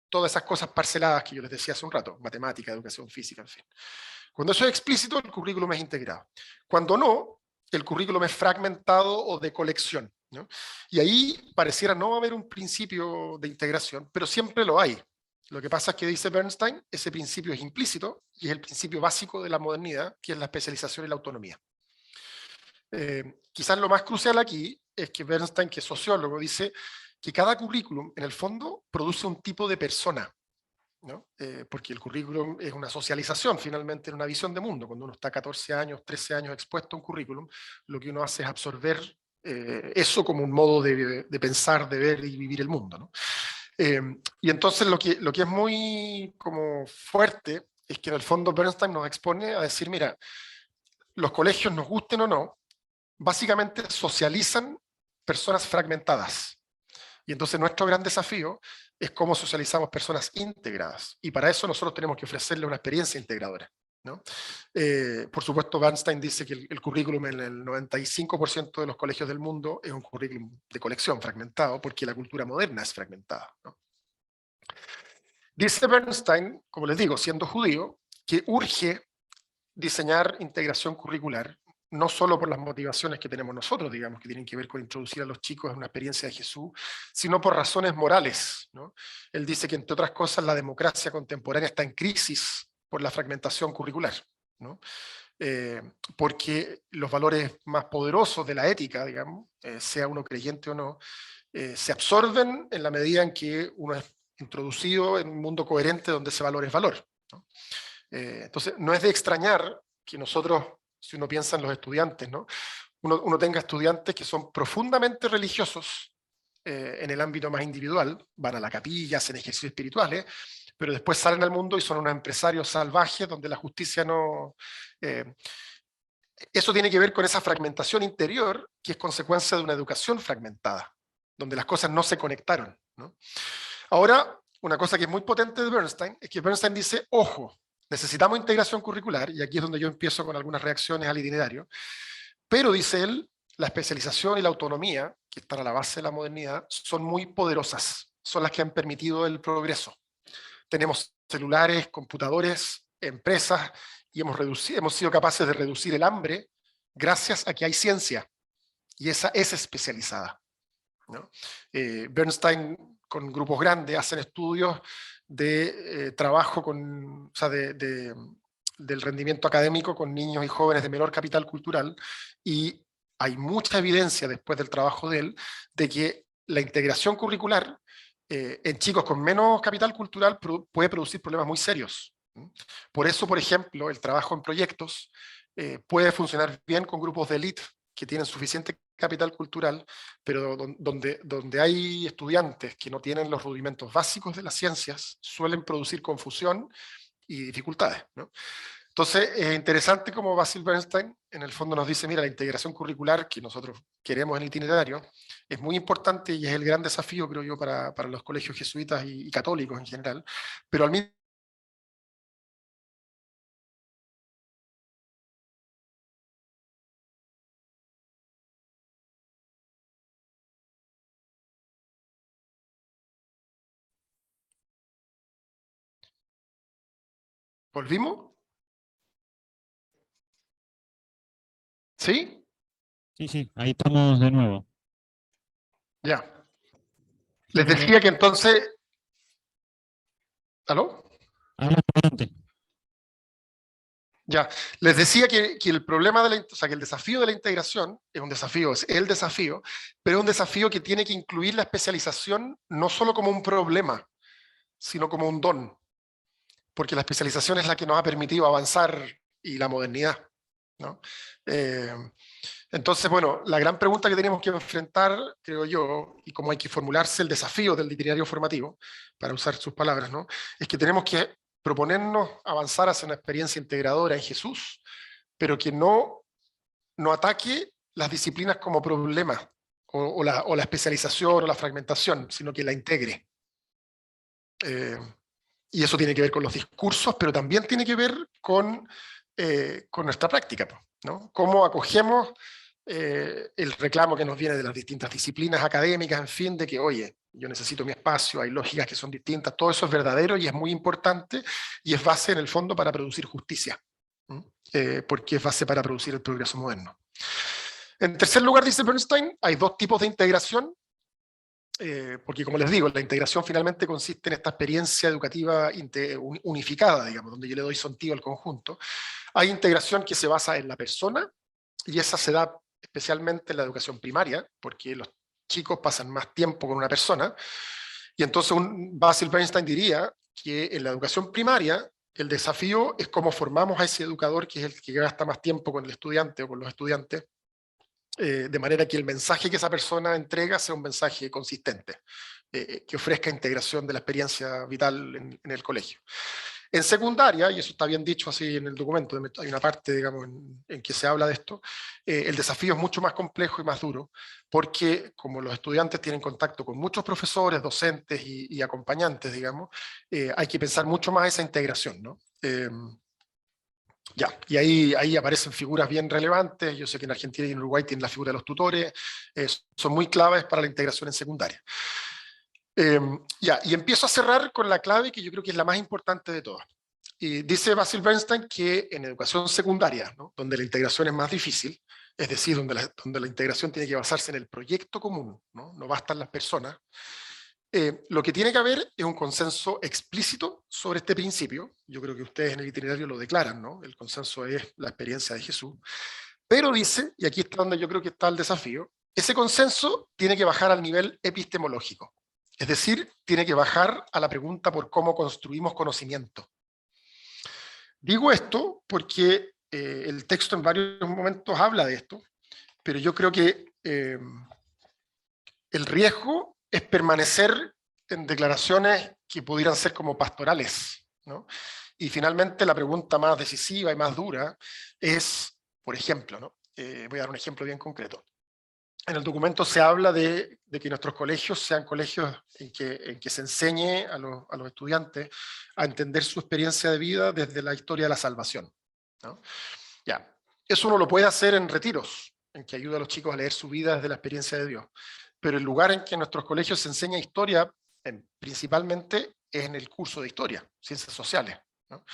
todas esas cosas parceladas que yo les decía hace un rato, matemática, educación física, en fin. Cuando eso es explícito, el currículum es integrado. Cuando no, el currículum es fragmentado o de colección. ¿no? Y ahí pareciera no haber un principio de integración, pero siempre lo hay. Lo que pasa es que, dice Bernstein, ese principio es implícito y es el principio básico de la modernidad, que es la especialización y la autonomía. Quizás lo más crucial aquí es que Bernstein, que es sociólogo, dice que cada currículum, en el fondo, produce un tipo de persona, ¿no? Porque el currículum es una socialización, finalmente, en una visión de mundo. Cuando uno está 14 años, 13 años expuesto a un currículum, lo que uno hace es absorber eso como un modo de pensar, de ver y vivir el mundo, ¿no? Y entonces lo que es muy como fuerte es que en el fondo Bernstein nos expone a decir, mira, los colegios, nos gusten o no, básicamente socializan personas fragmentadas. Y entonces nuestro gran desafío es cómo socializamos personas integradas. Y para eso nosotros tenemos que ofrecerle una experiencia integradora, ¿no? Por supuesto, Bernstein dice que el currículum en el 95% de los colegios del mundo es un currículum de colección fragmentado, porque la cultura moderna es fragmentada, ¿no? Dice Bernstein, como les digo, siendo judío, que urge diseñar integración curricular, no solo por las motivaciones que tenemos nosotros, digamos, que tienen que ver con introducir a los chicos en una experiencia de Jesús, sino por razones morales, ¿no? Él dice que, entre otras cosas, la democracia contemporánea está en crisis por la fragmentación curricular, ¿no? Porque los valores más poderosos de la ética, digamos, sea uno creyente o no, se absorben en la medida en que uno es introducido en un mundo coherente donde ese valor es valor, ¿no? Entonces, no es de extrañar que nosotros, si uno piensa en los estudiantes, ¿no? uno tenga estudiantes que son profundamente religiosos en el ámbito más individual, van a la capilla, hacen ejercicios espirituales, pero después salen al mundo y son unos empresarios salvajes donde la justicia no... eso tiene que ver con esa fragmentación interior que es consecuencia de una educación fragmentada, donde las cosas no se conectaron, ¿no? Ahora, una cosa que es muy potente de Bernstein es que Bernstein dice, ojo, necesitamos integración curricular, y aquí es donde yo empiezo con algunas reacciones al itinerario, pero, dice él, la especialización y la autonomía, que están a la base de la modernidad, son muy poderosas, son las que han permitido el progreso. Tenemos celulares, computadores, empresas, y hemos sido capaces de reducir el hambre gracias a que hay ciencia, y esa es especializada, ¿no? Bernstein, con grupos grandes, hacen estudios de trabajo o sea, del rendimiento académico con niños y jóvenes de menor capital cultural, y hay mucha evidencia después del trabajo de él de que la integración curricular en chicos con menos capital cultural puede producir problemas muy serios. Por eso, por ejemplo, el trabajo en proyectos puede funcionar bien con grupos de élite que tienen suficiente capital cultural, pero donde hay estudiantes que no tienen los rudimentos básicos de las ciencias, suelen producir confusión y dificultades, ¿no? Entonces, es interesante como Basil Bernstein en el fondo nos dice, mira, la integración curricular que nosotros queremos en el itinerario es muy importante y es el gran desafío, creo yo, para los colegios jesuitas y católicos en general, pero al mismo ¿volvimos? ¿Sí? Sí, sí, ahí estamos de nuevo. Ya. Sí, Les decía que entonces... ¿Aló? adelante. Ya, les decía que el problema o sea, que el desafío de la integración es un desafío, es el desafío, pero es un desafío que tiene que incluir la especialización no solo como un problema, sino como un don, porque la especialización es la que nos ha permitido avanzar y la modernidad, ¿no? Entonces, bueno, la gran pregunta que tenemos que enfrentar, creo yo, y cómo hay que formularse el desafío del itinerario formativo, para usar sus palabras, ¿no? Es que tenemos que proponernos avanzar hacia una experiencia integradora en Jesús, pero que no ataque las disciplinas como problema, o la especialización o la fragmentación, sino que la integre. Y eso tiene que ver con los discursos, pero también tiene que ver con nuestra práctica, ¿no? Cómo acogemos el reclamo que nos viene de las distintas disciplinas académicas, en fin, de que, oye, yo necesito mi espacio, hay lógicas que son distintas, todo eso es verdadero y es muy importante, y es base en el fondo para producir justicia, porque es base para producir el progreso moderno. En tercer lugar, dice Bernstein, hay dos tipos de integración, porque como les digo, la integración finalmente consiste en esta experiencia educativa unificada, digamos, donde yo le doy sentido al conjunto. Hay integración que se basa en la persona, y esa se da especialmente en la educación primaria, porque los chicos pasan más tiempo con una persona, y entonces Basil Bernstein diría que en la educación primaria el desafío es cómo formamos a ese educador que es el que gasta más tiempo con el estudiante o con los estudiantes, de manera que el mensaje que esa persona entrega sea un mensaje consistente, que ofrezca integración de la experiencia vital en el colegio. En secundaria, y eso está bien dicho así en el documento, hay una parte, digamos, en que se habla de esto, el desafío es mucho más complejo y más duro, porque como los estudiantes tienen contacto con muchos profesores, docentes y acompañantes, digamos, hay que pensar mucho más esa integración, ¿no? Ya, y ahí aparecen figuras bien relevantes. Yo sé que en Argentina y en Uruguay tienen la figura de los tutores, son muy claves para la integración en secundaria. Ya, y empiezo a cerrar con la clave que yo creo que es la más importante de todas. Y dice Basil Bernstein que en educación secundaria, ¿no?, donde la integración es más difícil, es decir, donde la integración tiene que basarse en el proyecto común, no bastan las personas, lo que tiene que haber es un consenso explícito sobre este principio. Yo creo que ustedes en el itinerario lo declaran, ¿no? El consenso es la experiencia de Jesús. Pero dice, y aquí está donde yo creo que está el desafío, ese consenso tiene que bajar al nivel epistemológico. Es decir, tiene que bajar a la pregunta por cómo construimos conocimiento. Digo esto porque el texto en varios momentos habla de esto, pero yo creo que el riesgo es permanecer en declaraciones que pudieran ser como pastorales, ¿no? Y finalmente la pregunta más decisiva y más dura es, por ejemplo, ¿no? Voy a dar un ejemplo bien concreto. En el documento se habla de que nuestros colegios sean colegios en que se enseñe a los estudiantes a entender su experiencia de vida desde la historia de la salvación, ¿no? Ya, eso uno lo puede hacer en retiros, en que ayuda a los chicos a leer su vida desde la experiencia de Dios. Pero el lugar en que en nuestros colegios se enseña historia, principalmente, es en el curso de historia, ciencias sociales, ¿no?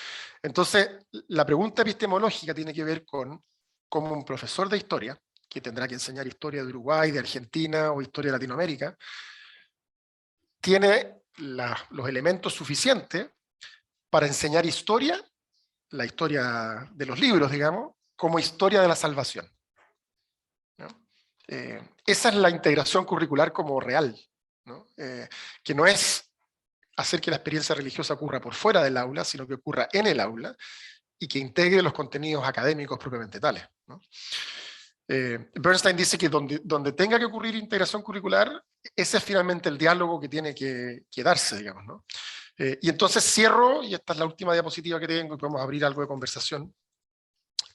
Entonces, la pregunta epistemológica tiene que ver con cómo un profesor de historia, que tendrá que enseñar historia de Uruguay, de Argentina o historia de Latinoamérica, tiene los elementos suficientes para enseñar historia, la historia de los libros, digamos, como historia de la salvación, ¿no? Esa es la integración curricular como real, ¿no? Que no es hacer que la experiencia religiosa ocurra por fuera del aula, sino que ocurra en el aula y que integre los contenidos académicos propiamente tales, ¿no? Bernstein dice que donde tenga que ocurrir integración curricular, ese es finalmente el diálogo que tiene que darse, digamos, ¿no? Y entonces cierro, y esta es la última diapositiva que tengo, y podemos abrir algo de conversación,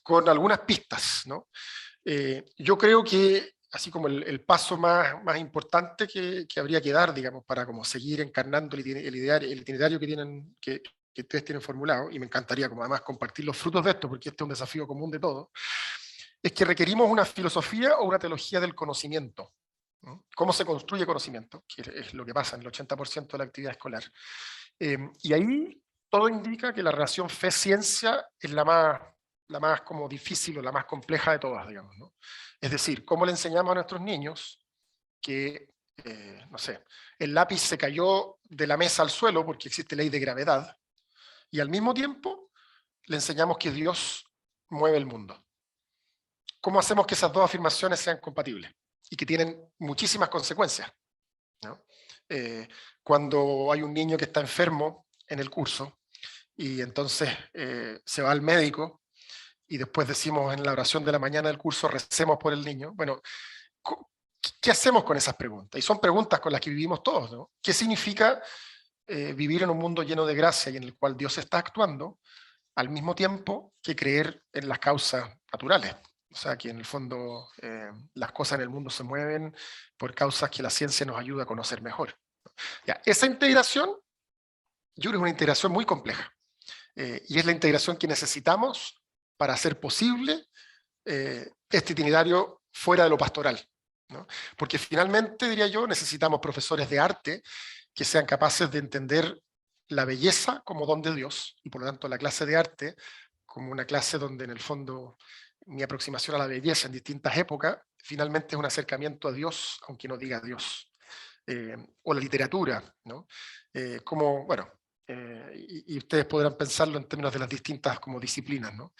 con algunas pistas, ¿no? Yo creo que, así como el paso más importante que habría que dar, digamos, para como seguir encarnando el itinerario que ustedes tienen formulado, y me encantaría como además compartir los frutos de esto, porque este es un desafío común de todos, es que requerimos una filosofía o una teología del conocimiento, ¿no? ¿Cómo se construye conocimiento? Que es lo que pasa en el 80% de la actividad escolar. Y ahí todo indica que la relación fe-ciencia es la más como difícil o la más compleja de todas, digamos, ¿no? Es decir, ¿cómo le enseñamos a nuestros niños que, no sé, el lápiz se cayó de la mesa al suelo porque existe ley de gravedad, y al mismo tiempo le enseñamos que Dios mueve el mundo? ¿Cómo hacemos que esas dos afirmaciones sean compatibles y que tienen muchísimas consecuencias, ¿no? Cuando hay un niño que está enfermo en el curso y entonces se va al médico y después decimos en la oración de la mañana del curso, recemos por el niño. Bueno, ¿qué hacemos con esas preguntas? Y son preguntas con las que vivimos todos, ¿no? ¿Qué significa vivir en un mundo lleno de gracia y en el cual Dios está actuando, al mismo tiempo que creer en las causas naturales? O sea, que en el fondo las cosas en el mundo se mueven por causas que la ciencia nos ayuda a conocer mejor. Ya, esa integración, yo creo que es una integración muy compleja. Y es la integración que necesitamos para hacer posible este itinerario fuera de lo pastoral, ¿no? Porque finalmente, diría yo, necesitamos profesores de arte que sean capaces de entender la belleza como don de Dios, y por lo tanto la clase de arte como una clase donde en el fondo mi aproximación a la belleza en distintas épocas, finalmente es un acercamiento a Dios, aunque no diga Dios. O la literatura, ¿no? Como, bueno, y ustedes podrán pensarlo en términos de las distintas como disciplinas, ¿no?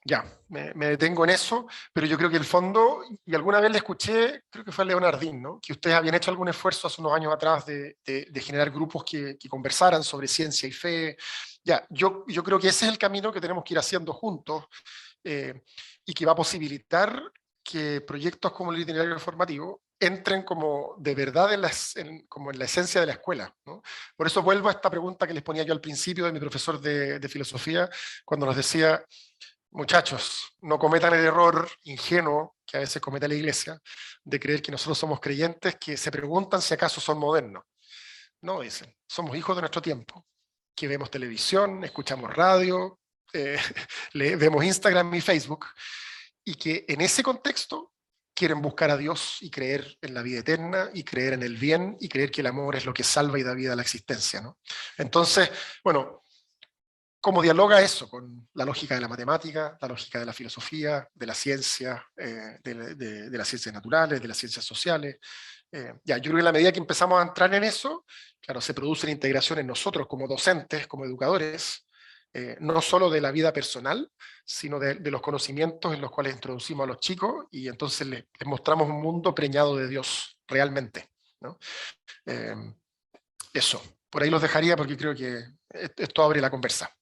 Ya, me detengo en eso, pero yo creo que el fondo, y alguna vez le escuché, creo que fue a Leonardín, ¿no? Que ustedes habían hecho algún esfuerzo hace unos años atrás de generar grupos que conversaran sobre ciencia y fe. Ya, yo creo que ese es el camino que tenemos que ir haciendo juntos, y que va a posibilitar que proyectos como el itinerario formativo entren como de verdad como en la esencia de la escuela, ¿no? Por eso vuelvo a esta pregunta que les ponía yo al principio de mi profesor de filosofía, cuando nos decía: muchachos, no cometan el error ingenuo que a veces comete la Iglesia, de creer que nosotros somos creyentes que se preguntan si acaso son modernos. No, dicen, somos hijos de nuestro tiempo, que vemos televisión, escuchamos radio, vemos Instagram y Facebook, y que en ese contexto quieren buscar a Dios y creer en la vida eterna, y creer en el bien, y creer que el amor es lo que salva y da vida a la existencia, ¿no? Entonces, bueno, ¿cómo dialoga eso con la lógica de la matemática, la lógica de la filosofía, de la ciencia, de las ciencias naturales, de las ciencias sociales? Ya, yo creo que en la medida que empezamos a entrar en eso, claro, se producen integraciones nosotros como docentes, como educadores, no solo de la vida personal, sino de los conocimientos en los cuales introducimos a los chicos, y entonces les mostramos un mundo preñado de Dios, realmente, ¿no? Eso, por ahí los dejaría porque creo que esto abre la conversa.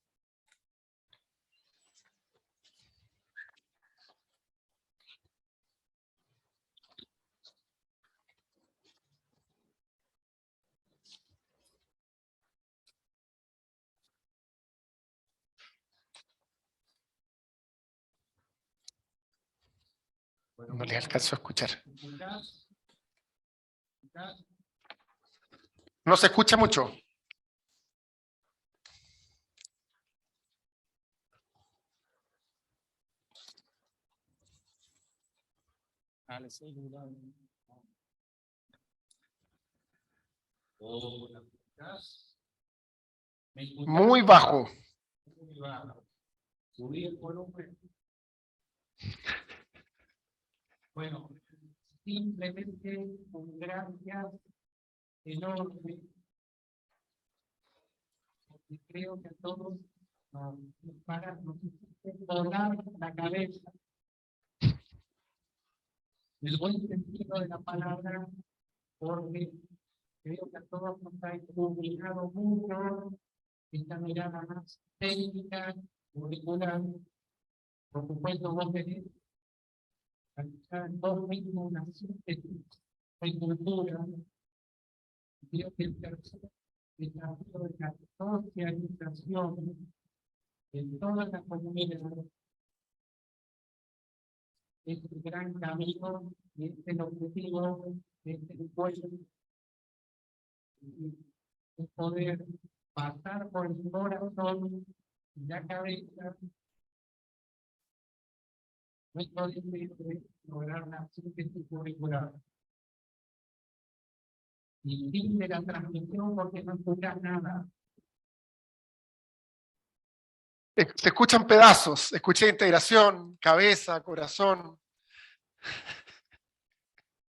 No les alcanzo a escuchar. No se escucha mucho. Muy bajo. Subí el volumen. Bueno, simplemente un gracias enorme, porque creo que a todos nos hiciste volar la cabeza, en el buen sentido de la palabra, porque creo que a todos nos ha obligado mucho esta mirada más técnica, curricular. Por supuesto, vos tenés vos mismo una síntesis de cultura. Creo que el tercer desafío de la socialización en toda la comunidad es el gran camino, y es el objetivo de este encuentro, es poder pasar por el corazón y la cabeza nuestro deseo de lograr una síntesis curricular. Y fin de la transmisión porque no escuchas nada. Se escuchan pedazos, escuché integración, cabeza, corazón.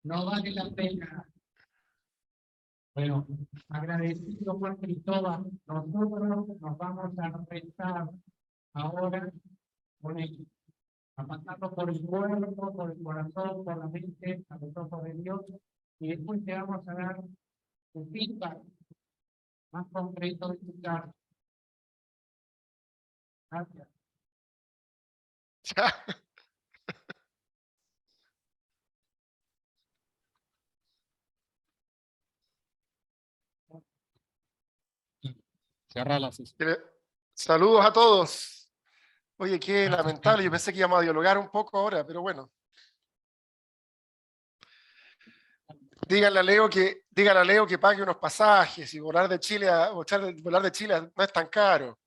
No vale la pena. Bueno, agradecido Juan Cristóbal. Nosotros nos vamos a empezar ahora con el, a pasarlo por el cuerpo, por el corazón, por la mente, a los ojos de Dios, y después te vamos a dar un feedback más concreto de tu caso. Gracias. Cierra la sesión. Saludos a todos. Oye, qué lamentable, yo pensé que íbamos a dialogar un poco ahora, pero bueno. Díganle a Leo que pague unos pasajes, y volar de Chile no es tan caro.